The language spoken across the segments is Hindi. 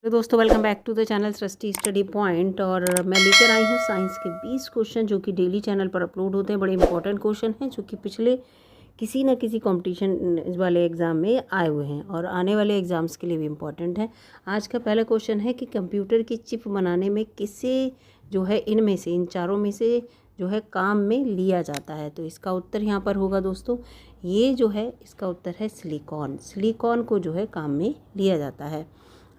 तो दोस्तों welcome back to the channel Srishti study point. और मैं लेकर आई हूँ साइंस के 20 क्वेश्चन जो कि डेली चैनल पर अपलोड होते हैं। बड़े इंपॉर्टेंट क्वेश्चन हैं जो कि पिछले किसी न किसी कंपटीशन वाले एग्ज़ाम में आए हुए हैं और आने वाले एग्ज़ाम्स के लिए भी इम्पॉर्टेंट है। आज का पहला क्वेश्चन है कि कंप्यूटर की चिप बनाने में किसे जो है इनमें से इन चारों में से जो है काम में लिया जाता है। तो इसका उत्तर यहाँ पर होगा दोस्तों, ये जो है इसका उत्तर है सिलिकॉन। सिलिकॉन को जो है काम में लिया जाता है।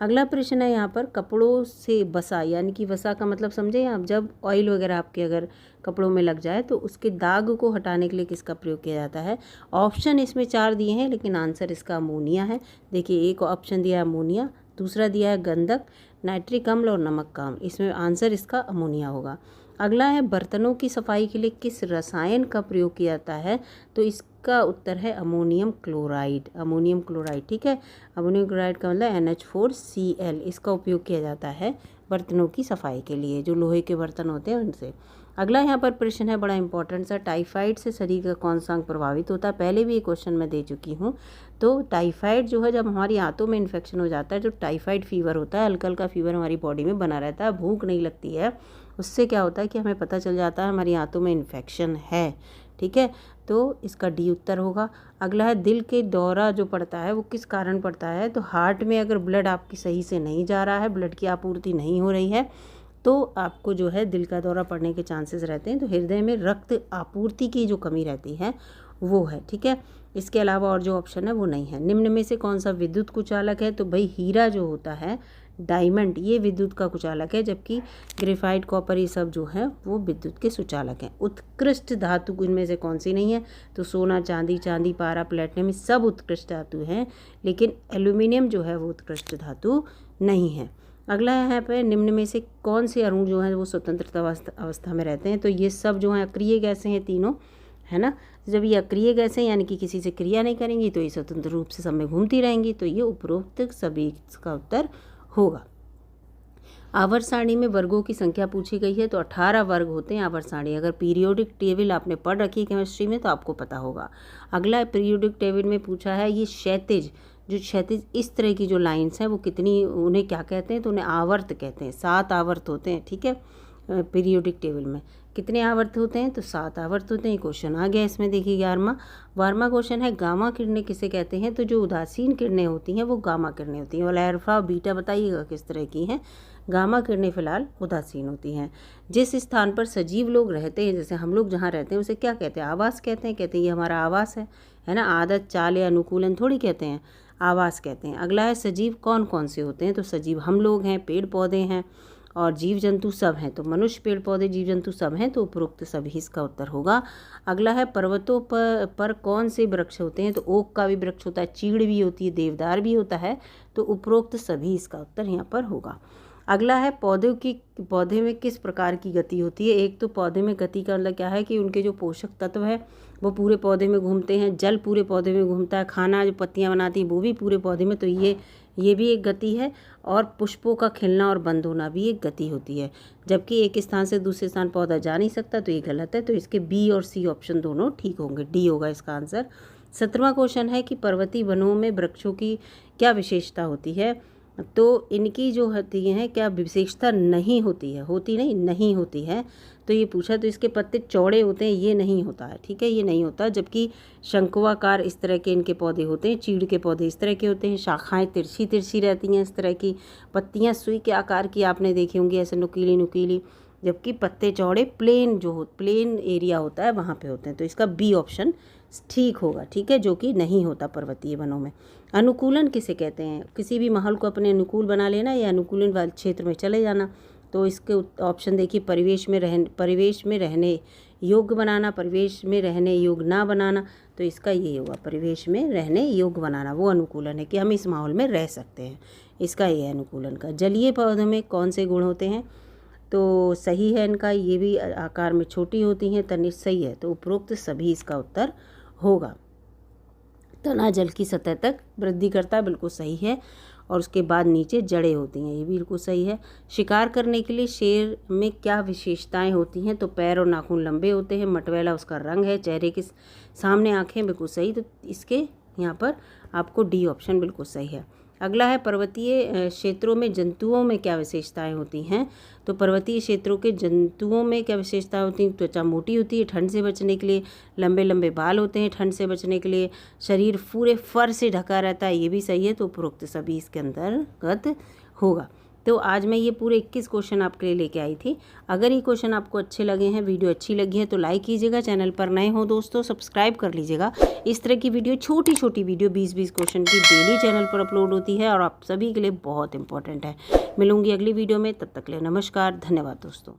अगला प्रश्न है यहाँ पर, कपड़ों से वसा, यानी कि वसा का मतलब समझे आप, जब ऑयल वगैरह आपके अगर कपड़ों में लग जाए तो उसके दाग को हटाने के लिए किसका प्रयोग किया जाता है। ऑप्शन इसमें 4 दिए हैं लेकिन आंसर इसका अमोनिया है। देखिए, एक ऑप्शन दिया है अमोनिया, दूसरा दिया है गंधक, नाइट्रिक अम्ल और नमक का अम्ल। इसमें आंसर इसका अमोनिया होगा। अगला है, बर्तनों की सफाई के लिए किस रसायन का प्रयोग किया जाता है। तो इसका उत्तर है अमोनियम क्लोराइड। अमोनियम क्लोराइड, ठीक है। अमोनियम क्लोराइड का मतलब NH4Cl। इसका उपयोग किया जाता है बर्तनों की सफाई के लिए, जो लोहे के बर्तन होते हैं उनसे। अगला यहाँ पर प्रश्न है बड़ा इंपॉर्टेंट सा, टाइफाइड से शरीर का कौन सा अंग प्रभावित होता है। पहले भी ये क्वेश्चन मैं दे चुकी हूँ। तो टाइफाइड जो है, जब हमारी आंतों में इन्फेक्शन हो जाता है, जो टाइफाइड फीवर होता है, हल्का हल्का फीवर हमारी बॉडी में बना रहता है, भूख नहीं लगती है, उससे क्या होता है कि हमें पता चल जाता है हमारी आंतों में इन्फेक्शन है, ठीक है। तो इसका डी उत्तर होगा। अगला है, दिल के दौरा जो पड़ता है वो किस कारण पड़ता है। तो हार्ट में अगर ब्लड आपकी सही से नहीं जा रहा है, ब्लड की आपूर्ति नहीं हो रही है, तो आपको जो है दिल का दौरा पड़ने के चांसेस रहते हैं। तो हृदय में रक्त आपूर्ति की जो कमी रहती है वो है, ठीक है। इसके अलावा और जो ऑप्शन है वो नहीं है। निम्न में से कौन सा विद्युत कुचालक है। तो भाई हीरा जो होता है, डायमंड, ये विद्युत का कुचालक है, जबकि ग्रेफाइट, कॉपर, ये सब जो है वो विद्युत के सुचालक हैं। उत्कृष्ट धातु इनमें से कौन सी नहीं है। तो सोना, चांदी, चांदी, पारा, प्लेटिनम, ये सब उत्कृष्ट धातु हैं, लेकिन एल्यूमिनियम जो है वो उत्कृष्ट धातु नहीं है। अगला है पे, निम्न में से कौन से अणु जो है वो स्वतंत्र अवस्था में रहते हैं। तो ये सब जो है अक्रिय गैसें हैं तीनों, है ना। जब ये अक्रिय गैसें यानी कि किसी से क्रिया नहीं करेंगी तो ये स्वतंत्र रूप से सब में घूमती रहेंगी। तो ये उपरोक्त सभी का उत्तर होगा। आवर्त सारणी में वर्गों की संख्या पूछी गई है। तो 18 वर्ग होते हैं आवर्त सारणी। अगर पीरियोडिक टेबल आपने पढ़ रखी है केमिस्ट्री में तो आपको पता होगा। अगला पीरियोडिक टेबल में पूछा है, ये क्षैतिज, जो क्षैतिज इस तरह की जो लाइन्स हैं वो कितनी, उन्हें क्या कहते हैं। तो उन्हें आवर्त कहते हैं। 7 आवर्त होते हैं, ठीक है। पीरियोडिक टेबल में कितने आवर्त होते हैं। तो 7 आवर्त होते हैं। क्वेश्चन आ गया इसमें, देखिए 12वां क्वेश्चन है, गामा किरणें किसे कहते हैं। तो जो उदासीन किरणें होती हैं वो गामा किरणें होती हैं। और अल्फा बीटा बताइएगा किस तरह की हैं। गामा किरणें फिलहाल उदासीन होती हैं। जिस स्थान पर सजीव लोग रहते हैं, जैसे हम लोग जहाँ रहते हैं, उसे क्या कहते हैं। आवास कहते हैं। कहते हैं ये हमारा आवास है ना। आदत, चाल या अनुकूलन थोड़ी कहते हैं, आवास कहते हैं। अगला है, सजीव कौन कौन से होते हैं। तो सजीव हम लोग हैं, पेड़ पौधे हैं और जीव जंतु सब हैं। तो मनुष्य, पेड़ पौधे, जीव जंतु सब हैं। तो उपरोक्त सभी इसका उत्तर होगा। अगला है, पर्वतों पर कौन से वृक्ष होते हैं। तो ओक का भी वृक्ष होता है, चीड़ भी होती है, देवदार भी होता है। तो उपरोक्त सभी इसका उत्तर यहाँ पर होगा। अगला है, पौधे में किस प्रकार की गति होती है। एक तो पौधे में गति का मतलब क्या है कि उनके जो पोषक तत्व है वो पूरे पौधे में घूमते हैं, जल पूरे पौधे में घूमता है, खाना जो पत्तियां बनाती हैं वो भी पूरे पौधे में। तो ये भी एक गति है। और पुष्पों का खिलना और बंद होना भी एक गति होती है। जबकि एक स्थान से दूसरे स्थान पौधा जा नहीं सकता, तो ये गलत है। तो इसके बी और सी ऑप्शन दोनों ठीक होंगे, डी होगा इसका आंसर। 17वां क्वेश्चन है कि पर्वतीय वनों में वृक्षों की क्या विशेषता होती है। तो इनकी जो होती है क्या विशेषता नहीं होती है, होती नहीं होती है। तो ये पूछा, तो इसके पत्ते चौड़े होते हैं, ये नहीं होता है, ठीक है, ये नहीं होता। जबकि शंकुआकार इस तरह के इनके पौधे होते हैं, चीड़ के पौधे इस तरह के होते हैं, शाखाएं तिरछी तिरछी रहती हैं इस तरह की, पत्तियां सुई के आकार की आपने देखी होंगी, ऐसे नुकीली नुकीली। जबकि पत्ते चौड़े प्लेन एरिया होता है वहाँ पे होते हैं। तो इसका बी ऑप्शन ठीक होगा, ठीक है, जो कि नहीं होता पर्वतीय वनों में। अनुकूलन किसे कहते हैं। किसी भी माहौल को अपने अनुकूल बना लेना या अनुकूलन वाले क्षेत्र में चले जाना। तो इसके ऑप्शन देखिए, परिवेश में रहने योग्य बनाना, परिवेश में रहने योग्य ना बनाना। तो इसका ये होगा, परिवेश में रहने योग्य बनाना, वो अनुकूलन है कि हम इस माहौल में रह सकते हैं, इसका ये अनुकूलन का। जलीय पौधों में कौन से गुण होते हैं। तो सही है इनका, ये भी आकार में छोटी होती हैं, तनिक सही है। तो उपरोक्त सभी इसका उत्तर होगा। तना जल की सतह तक वृद्धि करता है, बिल्कुल सही है। और उसके बाद नीचे जड़ें होती हैं, ये भी बिल्कुल सही है। शिकार करने के लिए शेर में क्या विशेषताएं होती हैं। तो पैर और नाखून लंबे होते हैं, मटमैला उसका रंग है, चेहरे के सामने आंखें, बिल्कुल सही। तो इसके यहाँ पर आपको डी ऑप्शन बिल्कुल सही है। अगला है पर्वतीय क्षेत्रों में जंतुओं में क्या विशेषताएं होती हैं। तो पर्वतीय क्षेत्रों के जंतुओं में क्या विशेषताएं होती हैं। त्वचा मोटी होती है ठंड से बचने के लिए, लंबे लंबे बाल होते हैं ठंड से बचने के लिए, शरीर पूरे फर से ढका रहता है, ये भी सही है। तो उपरोक्त सभी इसके अंतर्गत होगा। तो आज मैं ये पूरे 21 क्वेश्चन आपके लिए लेके आई थी। अगर ये क्वेश्चन आपको अच्छे लगे हैं, वीडियो अच्छी लगी है तो लाइक कीजिएगा, चैनल पर नए हो दोस्तों सब्सक्राइब कर लीजिएगा। इस तरह की वीडियो छोटी छोटी वीडियो 20-20 क्वेश्चन की डेली चैनल पर अपलोड होती है और आप सभी के लिए बहुत इंपॉर्टेंट है। मिलूंगी अगली वीडियो में, तब तक के लिए नमस्कार, धन्यवाद दोस्तों।